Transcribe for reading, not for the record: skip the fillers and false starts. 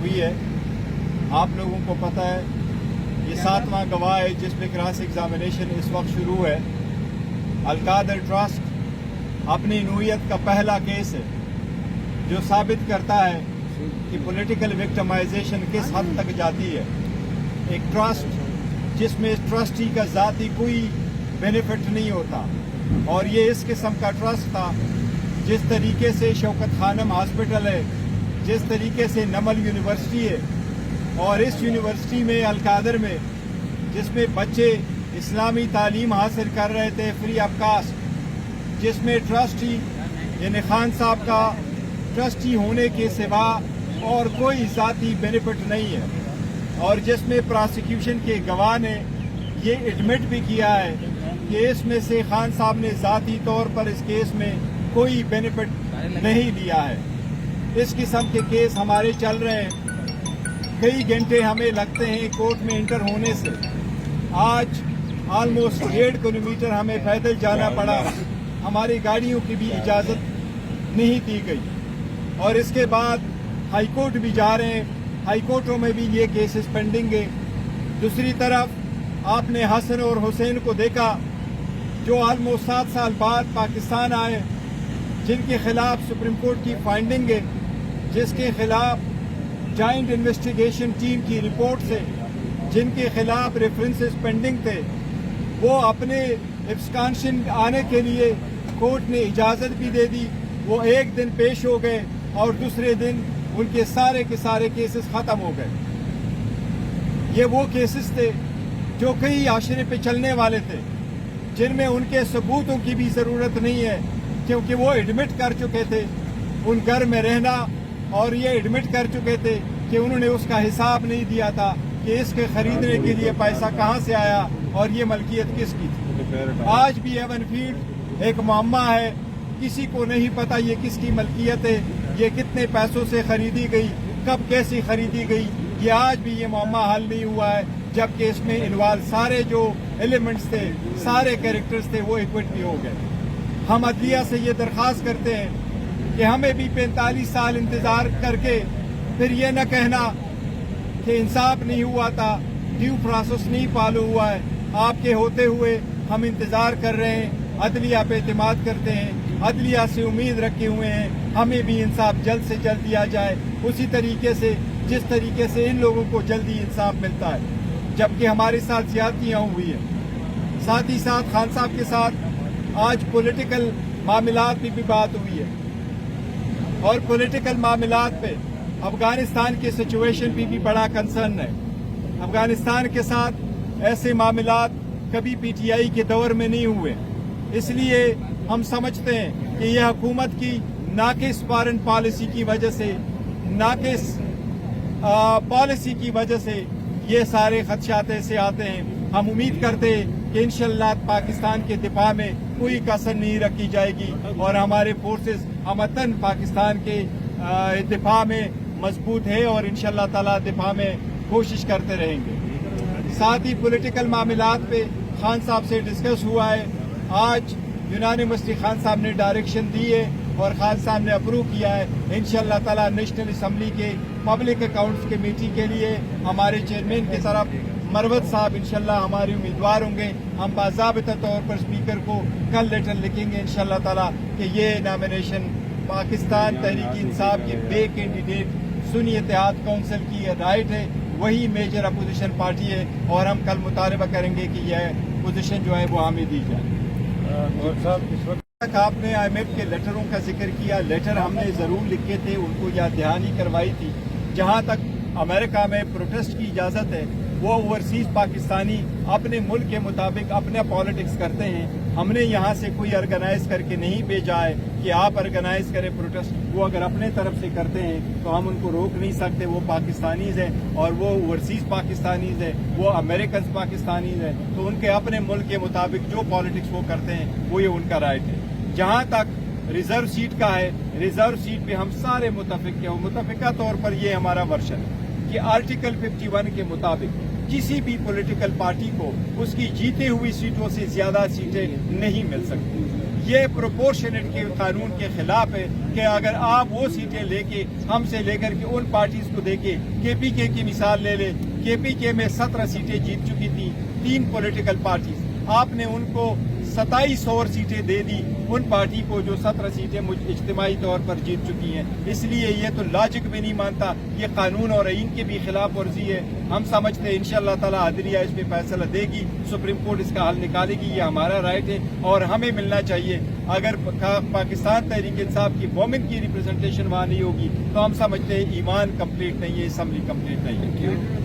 हुई है। आप लोगों को पता है ये 7वां गवाह है जिस पे क्रॉस एग्जामिनेशन इस वक्त शुरू है। अलकादर ट्रस्ट अपनी नूयत का पहला केस है जो साबित करता है कि पॉलिटिकल विक्टिमाइजेशन किस हद तक जाती है। एक ट्रस्ट जिसमें ट्रस्टी का ज़ाती कोई बेनिफिट नहीं होता, और ये इस किस्म का ट्रस्ट था। जिस तरीके से शौकत खानम हॉस्पिटल है, जिस तरीके से नमल यूनिवर्सिटी है, और इस यूनिवर्सिटी में अलकादर में जिसमें बच्चे इस्लामी तालीम हासिल कर रहे थे फ्री ऑफ कास्ट, जिसमें ट्रस्टी यानी खान साहब का ट्रस्टी होने के सिवा और कोई ज़ाती बेनिफिट नहीं है, और जिसमें प्रोसिक्यूशन के गवाह ने ये एडमिट भी किया है कि इसमें से खान साहब ने ज़ाती तौर पर इस केस में कोई बेनिफिट नहीं लिया है। इस किस्म के केस हमारे चल रहे हैं, कई घंटे हमें लगते हैं कोर्ट में इंटर होने से। आज ऑलमोस्ट 1.5 किलोमीटर हमें पैदल जाना पड़ा, हमारी गाड़ियों की भी इजाज़त नहीं दी गई, और इसके बाद हाई कोर्ट भी जा रहे हैं। हाई कोर्टों में भी ये केसेस पेंडिंग है। दूसरी तरफ आपने हसन और हुसैन को देखा जो ऑलमोस्ट 7 साल बाद पाकिस्तान आए, जिनके खिलाफ सुप्रीम कोर्ट की फाइंडिंग है, जिसके खिलाफ जॉइंट इन्वेस्टिगेशन टीम की रिपोर्ट से जिनके खिलाफ रेफरेंसेस पेंडिंग थे, वो अपने एब्सकॉन्शन आने के लिए कोर्ट ने इजाज़त भी दे दी। वो एक दिन पेश हो गए और दूसरे दिन उनके सारे के सारे केसेस ख़त्म हो गए। ये वो केसेस थे जो कई आशरे पे चलने वाले थे, जिनमें उनके सबूतों की भी ज़रूरत नहीं है, क्योंकि वो एडमिट कर चुके थे उन घर में रहना, और ये एडमिट कर चुके थे कि उन्होंने उसका हिसाब नहीं दिया था कि इसके खरीदने के लिए पैसा कहाँ से आया और ये मलकियत किसकी थी। आज भी एवन फील्ड एक मामला है, किसी को नहीं पता ये किसकी मलकियत है, ये कितने पैसों से खरीदी गई, कब कैसी खरीदी गई, ये आज भी ये मामला हल नहीं हुआ है, जबकि इसमें इन्वॉल्व सारे जो एलिमेंट्स थे, सारे कैरेक्टर्स थे, वो एक्विट भी हो गए। हम अदलिया से ये दरख्वास्त करते हैं कि हमें भी 45 साल इंतज़ार करके फिर ये न कहना कि इंसाफ नहीं हुआ था, ड्यू प्रोसेस नहीं फॉलो हुआ है। आपके होते हुए हम इंतज़ार कर रहे हैं, अदलिया पे एतमाद करते हैं, अदलिया से उम्मीद रखे हुए हैं, हमें भी इंसाफ जल्द से जल्द दिया जाए, उसी तरीके से जिस तरीके से इन लोगों को जल्दी इंसाफ मिलता है, जबकि हमारे साथ ज़्यादतियाँ हुई हैं। साथ ही साथ खान साहब के साथ आज पॉलिटिकल मामलात की भी बात हुई है, और पॉलिटिकल मामलात पे अफगानिस्तान की सिचुएशन भी बड़ा कंसर्न है। अफगानिस्तान के साथ ऐसे मामलात कभी पीटीआई के दौर में नहीं हुए, इसलिए हम समझते हैं कि यह हुकूमत की नाकिस फॉरेन पॉलिसी की वजह से, नाकिस पॉलिसी की वजह से ये सारे खदशात ऐसे आते हैं। हम उम्मीद करते हैं कि इंशाअल्लाह पाकिस्तान के दिफा में कोई कसर नहीं रखी जाएगी, और हमारे फोर्सेस हमतन पाकिस्तान के दिफा में मजबूत है, और इंशाअल्लाह ताला दिफा में कोशिश करते रहेंगे। साथ ही पॉलिटिकल मामलात पे खान साहब से डिस्कस हुआ है। आज यूनानिमसली खान साहब ने डायरेक्शन दी है और खान साहब ने अप्रूव किया है। इंशाअल्लाह ताला नेशनल असम्बली के पब्लिक अकाउंट्स कमेटी के लिए हमारे चेयरमैन की तरफ मरवत साहब इंशाअल्लाह हमारे उम्मीदवार होंगे। हम बाज़ाबिता तौर पर स्पीकर को कल लेटर लिखेंगे इंशाअल्लाह ताला कि ये नॉमिनेशन पाकिस्तान तहरीक इंसाफ की बे कैंडिडेट सुन्नी इत्तेहाद काउंसिल की राइट है, वही मेजर अपोजिशन पार्टी है, और हम कल मुतालबा करेंगे कि यह पोजीशन जो है वो हमें दी जाए। और साहब इस वक्त तक आपने IMF के लेटरों का जिक्र किया, लेटर हमने ज़रूर लिखे थे, उनको याद दहानी करवाई थी। जहाँ तक अमेरिका में प्रोटेस्ट की इजाज़त है, वो ओवरसीज पाकिस्तानी अपने मुल्क के मुताबिक अपने पॉलिटिक्स करते हैं। हमने यहाँ से कोई ऑर्गेनाइज करके नहीं भेजा है कि आप ऑर्गेनाइज करें प्रोटेस्ट। वो अगर अपने तरफ से करते हैं तो हम उनको रोक नहीं सकते। वो पाकिस्तानीज हैं और वो ओवरसीज पाकिस्तानीज हैं, वो अमेरिकन पाकिस्तानीज हैं, तो उनके अपने मुल्क के मुताबिक जो पॉलिटिक्स वो करते हैं वो ये उनका राइट है। जहाँ तक रिजर्व सीट का है, रिजर्व सीट पे हम सारे मुतफिक हैं, मुतफिका तौर पर ये हमारा वर्शन है कि आर्टिकल 51 के मुताबिक किसी भी पॉलिटिकल पार्टी को उसकी जीती हुई सीटों से ज्यादा सीटें नहीं मिल सकती। یہ پروپورشنیٹ کے قانون کے خلاف ہے کہ اگر آپ وہ سیٹیں لے کے ہم سے لے کر کے ان پارٹیز کو دے کے پی کے کی مثال لے لیں، پی کے میں 17 سیٹیں جیت چکی تھی 3 پولیٹیکل پارٹیز، آپ نے ان کو 27 اور سیٹیں دے دی ان پارٹی کو جو 17 سیٹیں اجتماعی طور پر جیت چکی ہیں. اس لیے یہ تو لاجک بھی نہیں مانتا، یہ قانون اور آئین کے بھی خلاف ورزی ہے. ہم سمجھتے ہیں انشاءاللہ تعالی عدلیہ اس پہ فیصلہ دے گی، سپریم کورٹ اس کا حل نکالے گی، یہ ہمارا رائٹ ہے اور ہمیں ملنا چاہیے. اگر پاکستان تحریک انصاف کی وومن کی ریپرزنٹیشن وہاں نہیں ہوگی تو ہم سمجھتے ہیں ایمان کمپلیٹ نہیں ہے، اسمبلی کمپلیٹ نہیں ہے.